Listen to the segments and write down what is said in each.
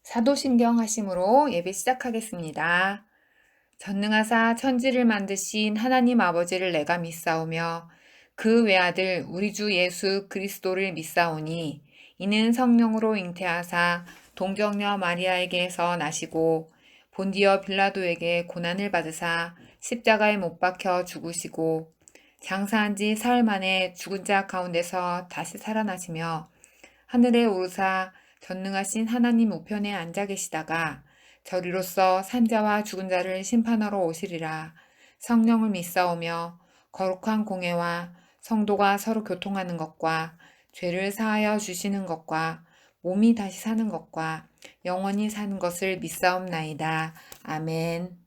사도신경 하심으로 예배 시작하겠습니다. 전능하사 천지를 만드신 하나님 아버지를 내가 믿사오며 그 외아들 우리 주 예수 그리스도를 믿사오니 이는 성령으로 잉태하사 동정녀 마리아에게서 나시고 본디어 빌라도에게 고난을 받으사 십자가에 못 박혀 죽으시고 장사한 지 사흘 만에 죽은 자 가운데서 다시 살아나시며 하늘에 오르사 전능하신 하나님 우편에 앉아 계시다가 저리로서 산자와 죽은 자를 심판하러 오시리라. 성령을 믿사오며 거룩한 공회와 성도가 서로 교통하는 것과 죄를 사하여 주시는 것과 몸이 다시 사는 것과 영원히 사는 것을 믿사옵나이다. 아멘.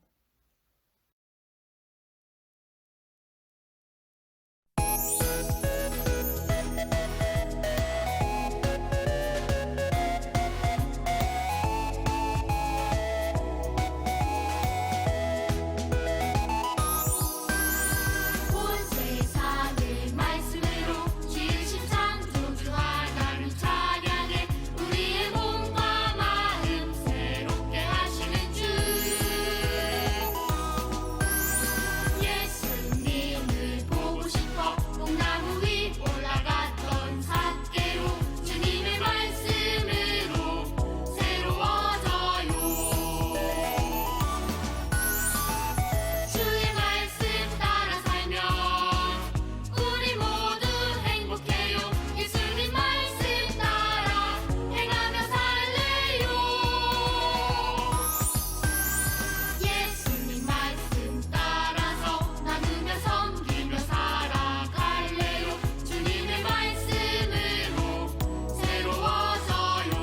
온 세상을 말씀으로 지으신 창조주 하나님 찬양해 우리의 몸과 마음 새롭게 하시는 주 예수님을 보고 싶어 뽕나무 위 올라갔던 삿개로 주님의 말씀으로 새로워져요 주의 말씀 따라 살면 우리 모두 행복해요 예수님 말씀 따라 행하며 살래요 예수님 말씀 따라서 나누며 섬기며 살아갈래요 주님의 말씀으로 새로워져요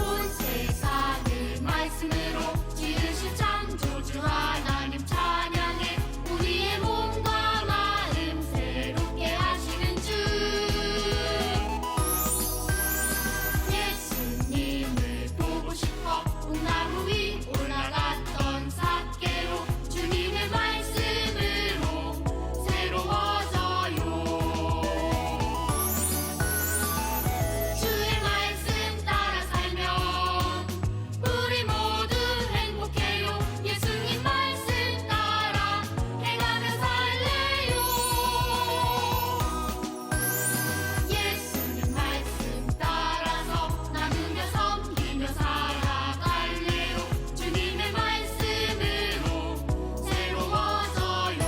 온 세상을 말씀으로 지으신 창조주 하나님 찬양해 우리의 몸과 마음 새롭게 하시는 주 예수님을 보고 싶어 뽕나무 위 올라갔던 삿개로 주님의 말씀으로 새로워져요 주의 말씀 따라 살면 우리 모두 행복해요 예수님 말씀 따라 행하며 살래요 예수님 말씀 따라서 나누며 섬기며 살아갈래요 주님의 말씀으로 새로워져요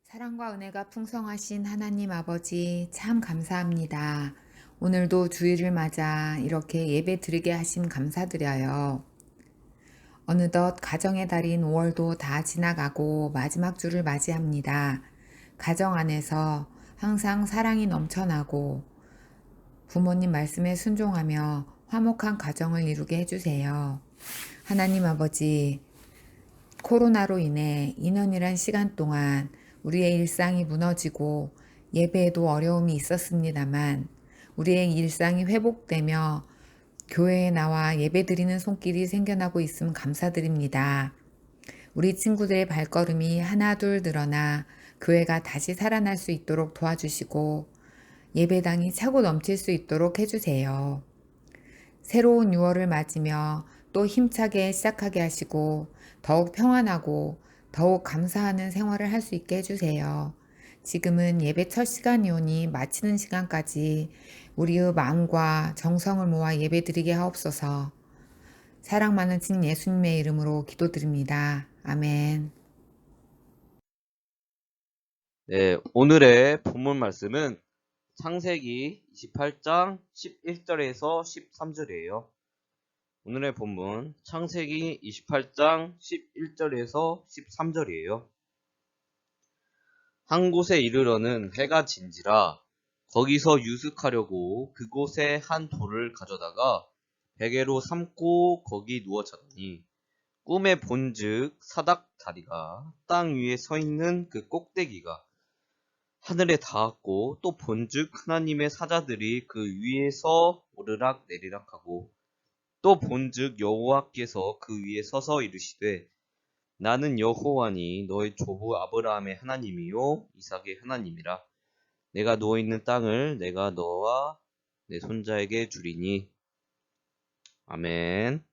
사랑과 은혜가 풍성하신 하나님 아버지 참 감사합니다. 오늘도 주일을 맞아 이렇게 예배 드리게 하심 감사드려요. 어느덧 가정의 달인 5월도 다 지나가고 마지막 주를 맞이합니다. 가정 안에서 항상 사랑이 넘쳐나고 부모님 말씀에 순종하며 화목한 가정을 이루게 해주세요. 하나님 아버지, 코로나로 인해 2년이란 시간 동안 우리의 일상이 무너지고 예배에도 어려움이 있었습니다만 우리의 일상이 회복되며 교회에 나와 예배드리는 손길이 생겨나고 있음 감사드립니다. 우리 친구들의 발걸음이 하나둘 늘어나 교회가 다시 살아날 수 있도록 도와주시고 예배당이 차고 넘칠 수 있도록 해주세요. 새로운 6월을 맞으며 또 힘차게 시작하게 하시고 더욱 평안하고 더욱 감사하는 생활을 할 수 있게 해주세요. 지금은 예배 첫 시간이오니 마치는 시간까지 우리의 마음과 정성을 모아 예배드리게 하옵소서. 사랑 많으신 예수님의 이름으로 기도드립니다. 아멘. 네, 오늘의 본문 말씀은 창세기 28장 11절에서 13절이에요. 오늘의 본문 창세기 28장 11절에서 13절이에요. 한 곳에 이르러는 해가 진지라 거기서 유숙하려고 그곳에 한 돌을 가져다가 베개로 삼고 거기 누워 자더니 꿈에 본즉 사닥다리가 땅 위에 서 있는 그 꼭대기가 하늘에 닿았고, 또 본즉 하나님의 사자들이 그 위에서 오르락 내리락 하고, 또 본즉 여호와께서 그 위에 서서 이르시되 나는 여호와니 너의 조부 아브라함의 하나님이요 이삭의 하나님이라. 내가 누워 있는 땅을 내가 너와 내 손자에게 주리니. 아멘.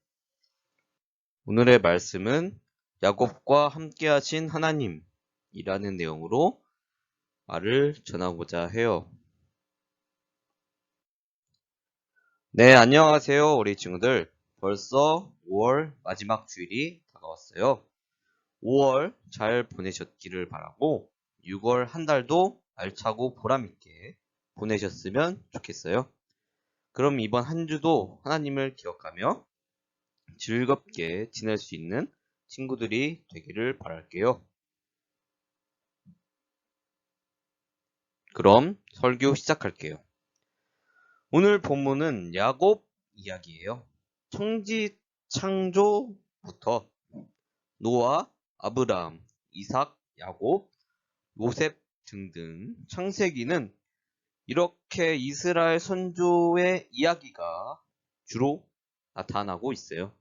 오늘의 말씀은 야곱과 함께하신 하나님이라는 내용으로 말을 전하고자 해요. 네, 안녕하세요, 우리 친구들. 벌써 5월 마지막 주일이 다가왔어요. 5월 잘 보내셨기를 바라고 6월 한 달도 알차고 보람있게 보내셨으면 좋겠어요. 그럼 이번 한 주도 하나님을 기억하며 즐겁게 지낼 수 있는 친구들이 되기를 바랄게요. 그럼 설교 시작할게요. 오늘 본문은 야곱 이야기예요. 청지 창조부터 노아, 아브라함, 이삭, 야곱, 요셉 등등 창세기는 이렇게 이스라엘 선조의 이야기가 주로 나타나고 있어요.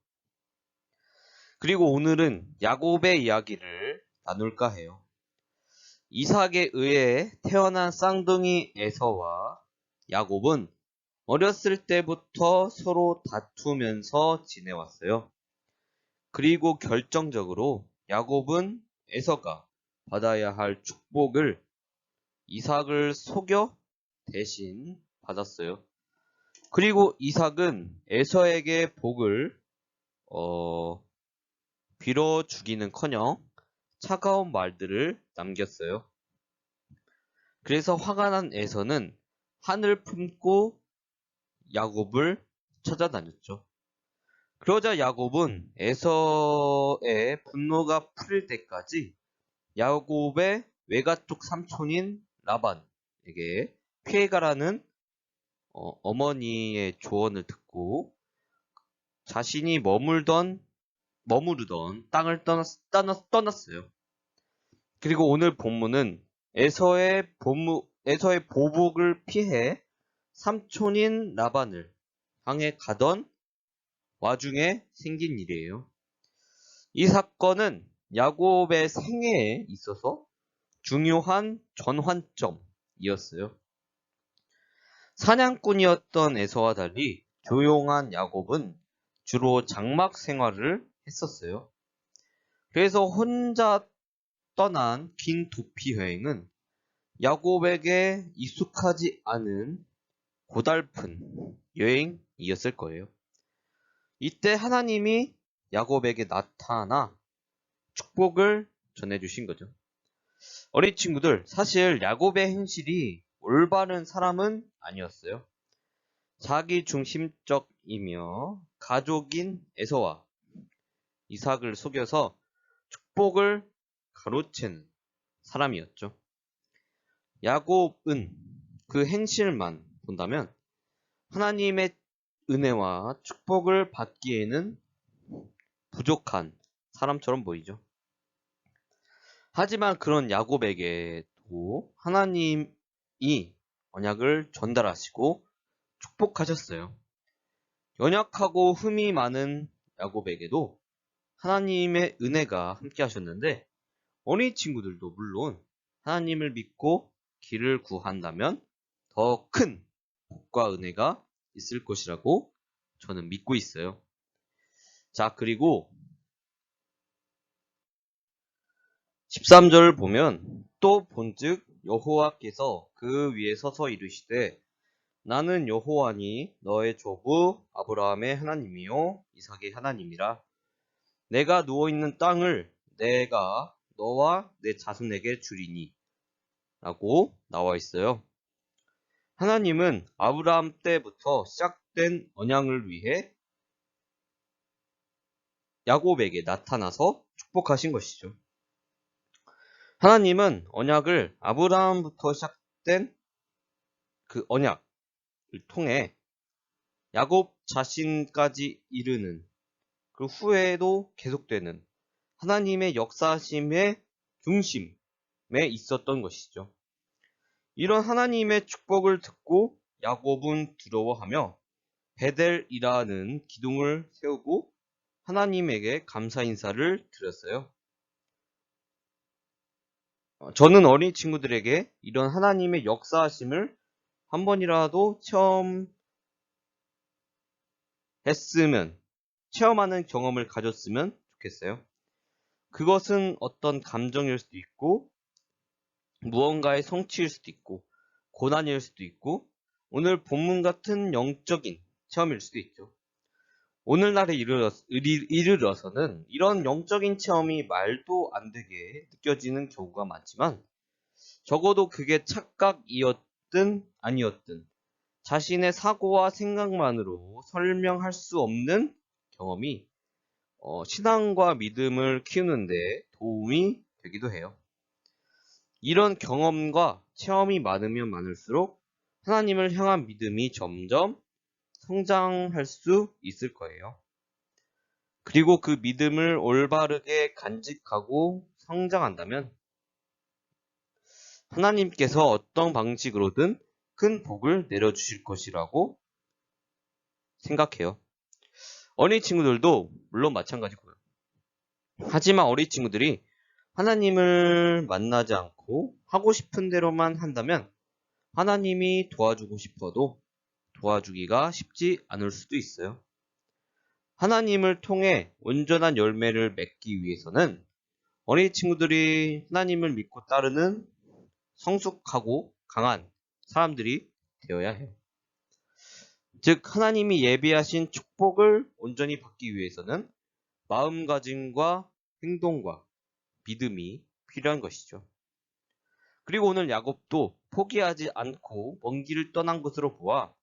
그리고 오늘은 야곱의 이야기를 나눌까 해요. 이삭에 의해 태어난 쌍둥이 에서와 야곱은 어렸을 때부터 서로 다투면서 지내왔어요. 그리고 결정적으로 야곱은 에서가 받아야 할 축복을 이삭을 속여 대신 받았어요. 그리고 이삭은 에서에게 복을 빌어주기는커녕 차가운 말들을 남겼어요. 그래서 화가 난 에서는 한을 품고 야곱을 찾아다녔죠. 그러자 야곱은 에서의 분노가 풀릴 때까지 야곱의 외가쪽 삼촌인 라반에게 피해가라는 어머니의 조언을 듣고 자신이 머무르던 땅을 떠났어요. 그리고 오늘 본문은 에서의 보복을 피해 삼촌인 라반을 향해 가던 와중에 생긴 일이에요. 이 사건은 야곱의 생애에 있어서 중요한 전환점이었어요. 사냥꾼이었던 에서와 달리 조용한 야곱은 주로 장막 생활을 했었어요. 그래서 혼자 떠난 긴 도피 여행은 야곱에게 익숙하지 않은 고달픈 여행이었을 거예요. 이때 하나님이 야곱에게 나타나 축복을 전해주신 거죠. 어린 친구들, 사실 야곱의 행실이 올바른 사람은 아니었어요. 자기 중심적이며 가족인 에서와 이삭을 속여서 축복을 가로챈 사람이었죠. 야곱은 그 행실만 본다면 하나님의 은혜와 축복을 받기에는 부족한 사람처럼 보이죠. 하지만 그런 야곱에게도 하나님이 언약을 전달하시고 축복하셨어요. 연약하고 흠이 많은 야곱에게도 하나님의 은혜가 함께 하셨는데, 어린 친구들도 물론 하나님을 믿고 길을 구한다면 더 큰 복과 은혜가 있을 것이라고 저는 믿고 있어요. 자, 그리고 13절을 보면 또 본즉 여호와께서 그 위에 서서 이르시되 나는 여호와니 너의 조부 아브라함의 하나님이요 이삭의 하나님이라. 내가 누워있는 땅을 내가 너와 내 자손에게 주리니 라고 나와 있어요. 하나님은 아브라함 때부터 시작된 언약을 위해 야곱에게 나타나서 축복하신 것이죠. 하나님은 언약을 아브라함부터 시작된 그 언약을 통해 야곱 자신까지 이르는 그 후에도 계속되는 하나님의 역사심의 중심에 있었던 것이죠. 이런 하나님의 축복을 듣고 야곱은 두려워하며 베델이라는 기둥을 세우고 하나님에게 감사 인사를 드렸어요. 저는 어린 친구들에게 이런 하나님의 역사하심을 한 번이라도 체험하는 경험을 가졌으면 좋겠어요. 그것은 어떤 감정일 수도 있고, 무언가의 성취일 수도 있고, 고난일 수도 있고, 오늘 본문 같은 영적인 체험일 수도 있죠. 오늘날에 이르러서는 이런 영적인 체험이 말도 안 되게 느껴지는 경우가 많지만, 적어도 그게 착각이었든 아니었든 자신의 사고와 생각만으로 설명할 수 없는 경험이 신앙과 믿음을 키우는데 도움이 되기도 해요. 이런 경험과 체험이 많으면 많을수록 하나님을 향한 믿음이 점점 성장할 수 있을 거예요. 그리고 그 믿음을 올바르게 간직하고 성장한다면 하나님께서 어떤 방식으로든 큰 복을 내려주실 것이라고 생각해요. 어린 친구들도 물론 마찬가지고요. 하지만 어린 친구들이 하나님을 만나지 않고 하고 싶은 대로만 한다면 하나님이 도와주고 싶어도 도와주기가 쉽지 않을 수도 있어요. 하나님을 통해 온전한 열매를 맺기 위해서는 어린 친구들이 하나님을 믿고 따르는 성숙하고 강한 사람들이 되어야 해요. 즉 하나님이 예비하신 축복을 온전히 받기 위해서는 마음가짐과 행동과 믿음이 필요한 것이죠. 그리고 오늘 야곱도 포기하지 않고 먼 길을 떠난 것으로 보아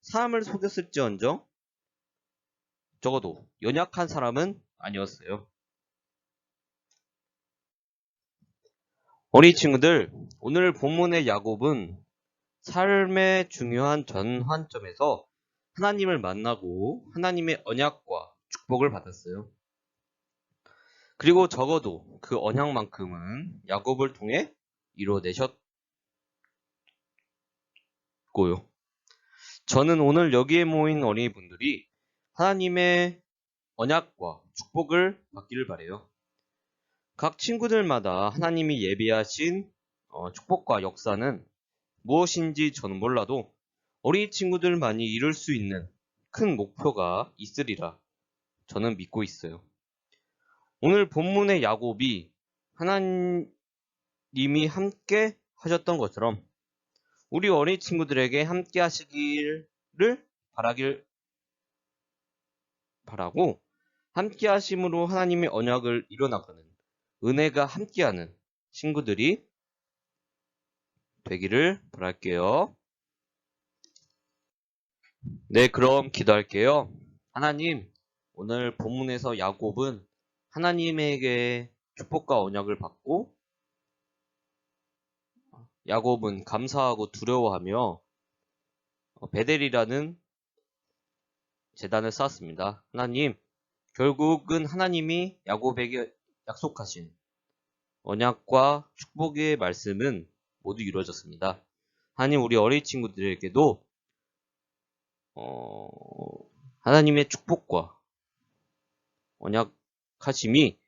사람을 속였을지언정 적어도 연약한 사람은 아니었어요. 어린 친구들, 오늘 본문의 야곱은 삶의 중요한 전환점에서 하나님을 만나고 하나님의 언약과 축복을 받았어요. 그리고 적어도 그 언약만큼은 야곱을 통해 이루어내셨고요. 저는 오늘 여기에 모인 어린이분들이 하나님의 언약과 축복을 받기를 바라요. 각 친구들마다 하나님이 예비하신 축복과 역사는 무엇인지 저는 몰라도 어린 친구들만이 이룰 수 있는 큰 목표가 있으리라 저는 믿고 있어요. 오늘 본문의 야곱이 하나님이 함께 하셨던 것처럼 우리 어린 친구들에게 함께 하시기를 바라고 함께 하심으로 하나님의 언약을 이뤄나가는 은혜가 함께하는 친구들이 되기를 바랄게요. 네, 그럼 기도할게요. 하나님, 오늘 본문에서 야곱은 하나님에게 축복과 언약을 받고 야곱은 감사하고 두려워하며 베델이라는 제단을 쌓았습니다. 하나님, 결국은 하나님이 야곱에게 약속하신 언약과 축복의 말씀은 모두 이루어졌습니다. 하나님, 우리 어린 친구들에게도 하나님의 축복과 언약하심이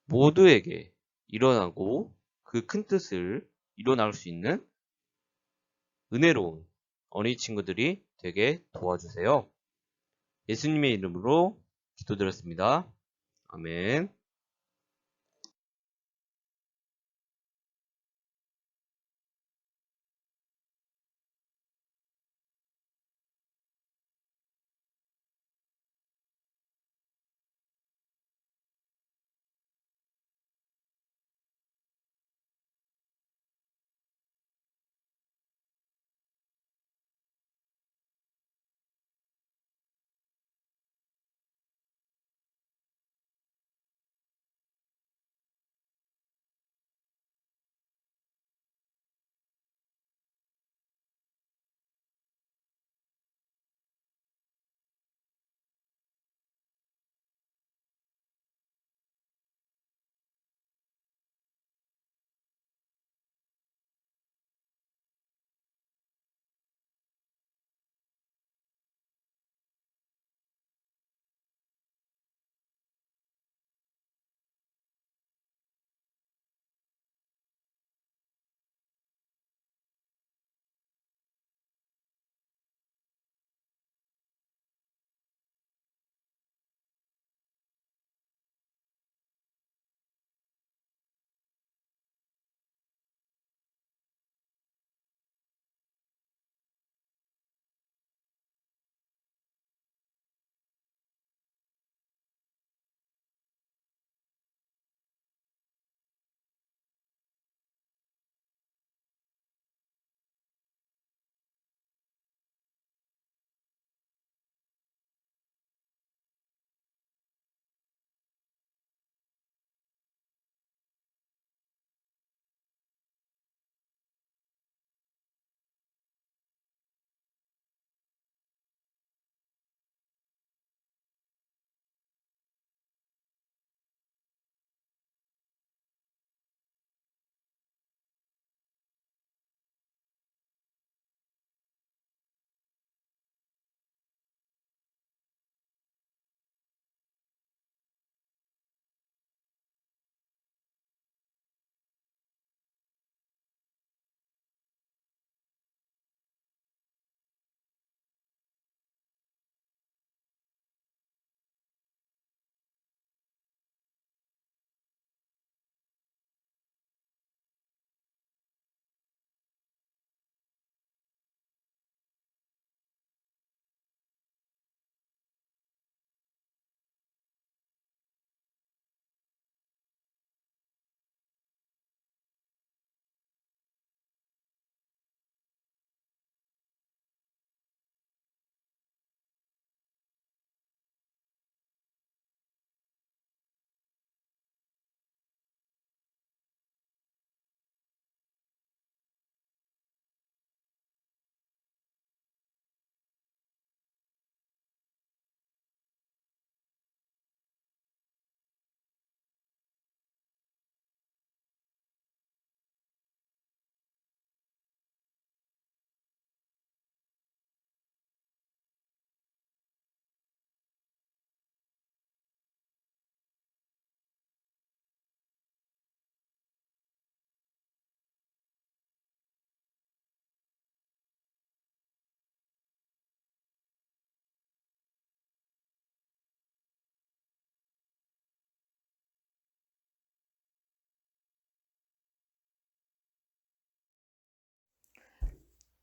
모두에게 일어나고 그 큰 뜻을 이뤄나갈 수 있는 은혜로운 어린 친구들이 되게 도와주세요. 예수님의 이름으로 기도드렸습니다. 아멘.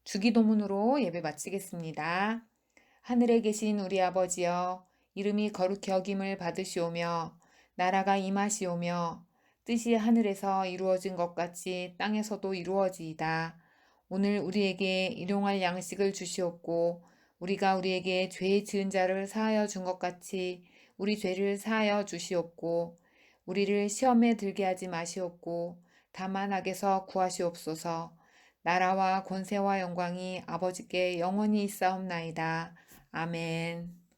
주기도문으로 예배 마치겠습니다. 하늘에 계신 우리 아버지여, 이름이 거룩히 여김을 받으시오며, 나라가 임하시오며, 뜻이 하늘에서 이루어진 것 같이 땅에서도 이루어지이다. 오늘 우리에게 일용할 양식을 주시옵고, 우리가 우리에게 죄 지은 자를 사하여 준 것 같이 우리 죄를 사하여 주시옵고, 우리를 시험에 들게 하지 마시옵고, 다만 악에서 구하시옵소서. 나라와 권세와 영광이 아버지께 영원히 있사옵나이다. 아멘.